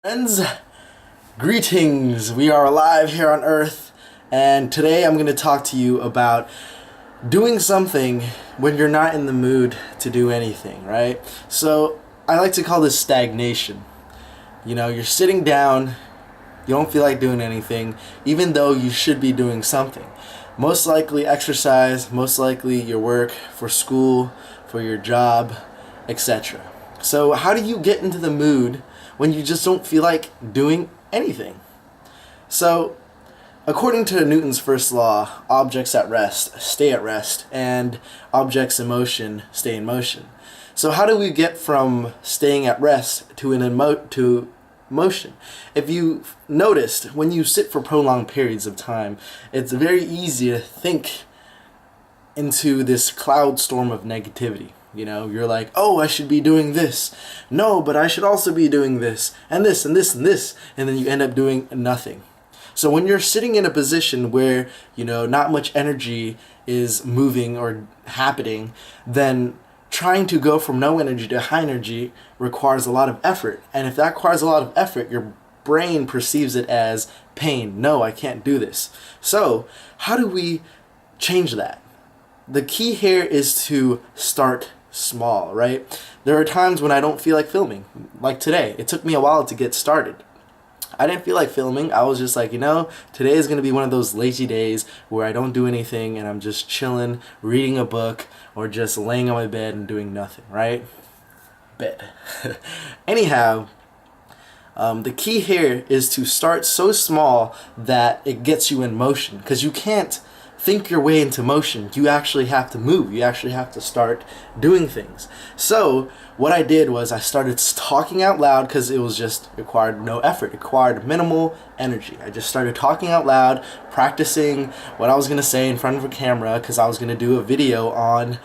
Friends, greetings. We are alive here on Earth, and today I'm going to talk to you about doing something when you're not in the mood to do anything, right? So, I like to call this stagnation. You know, you're sitting down, you don't feel like doing anything, even though you should be doing something. Most likely exercise, most likely your work, for school, for your job, etc. So, how do you get into the mood when you just don't feel like doing anything? So, according to Newton's first law, objects at rest stay at rest, and objects in motion stay in motion. So how do we get from staying at rest to motion? If you noticed, when you sit for prolonged periods of time, it's very easy to think into this cloud storm of negativity. You know, you're like, oh, I should be doing this. No, but I should also be doing this, and this, and this, and this. And then you end up doing nothing. So when you're sitting in a position where, you know, not much energy is moving or happening, then trying to go from no energy to high energy requires a lot of effort. And if that requires a lot of effort, your brain perceives it as pain. No, I can't do this. So how do we change that? The key here is to start small, right? There are times when I don't feel like filming, like today. It took me a while to get started. I didn't feel like filming. I was just like, you know, today is going to be one of those lazy days where I don't do anything and I'm just chilling, reading a book, or just laying on my bed and doing nothing, right? Bed. Anyhow, the key here is to start so small that it gets you in motion, because you can't think your way into motion. You actually have to move. You actually have to start doing things. So what I did was I started talking out loud, because it required no effort. It required minimal energy. I just started talking out loud, practicing what I was going to say in front of a camera, because I was going to do a video on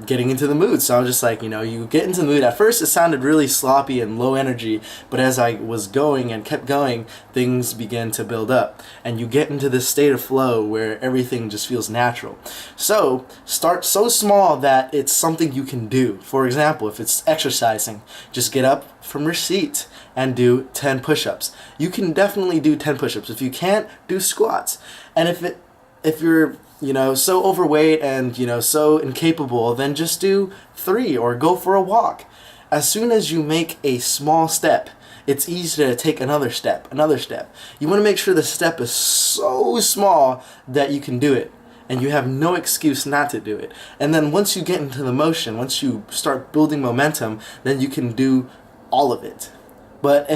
getting into the mood. So I was just like, you know, you get into the mood. At first it sounded really sloppy and low energy, but as I was going and kept going, things began to build up, and you get into this state of flow where everything just feels natural. So start so small that it's something you can do. For example, if it's exercising, just get up from your seat and do 10 push-ups. You can definitely do 10 push-ups. If you can't, do squats. And if you're, you know, so overweight and, you know, so incapable, then just do 3 or go for a walk. As soon as you make a small step, it's easy to take another step, another step. You want to make sure the step is so small that you can do it, and you have no excuse not to do it. And then once you get into the motion, once you start building momentum, then you can do all of it. But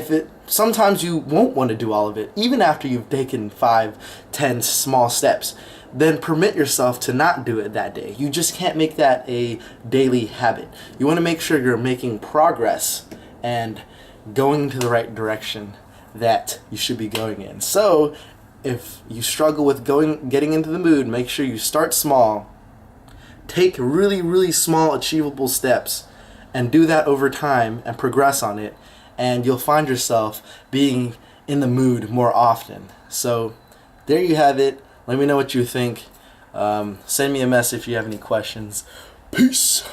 sometimes you won't want to do all of it, even after you've taken 5, 10 small steps. Then permit yourself to not do it that day. You just can't make that a daily habit. You want to make sure you're making progress and going to the right direction that you should be going in. So if you struggle with getting into the mood, make sure you start small. Take really, really small achievable steps and do that over time and progress on it, and you'll find yourself being in the mood more often. So there you have it. Let me know what you think. Send me a message if you have any questions. Peace.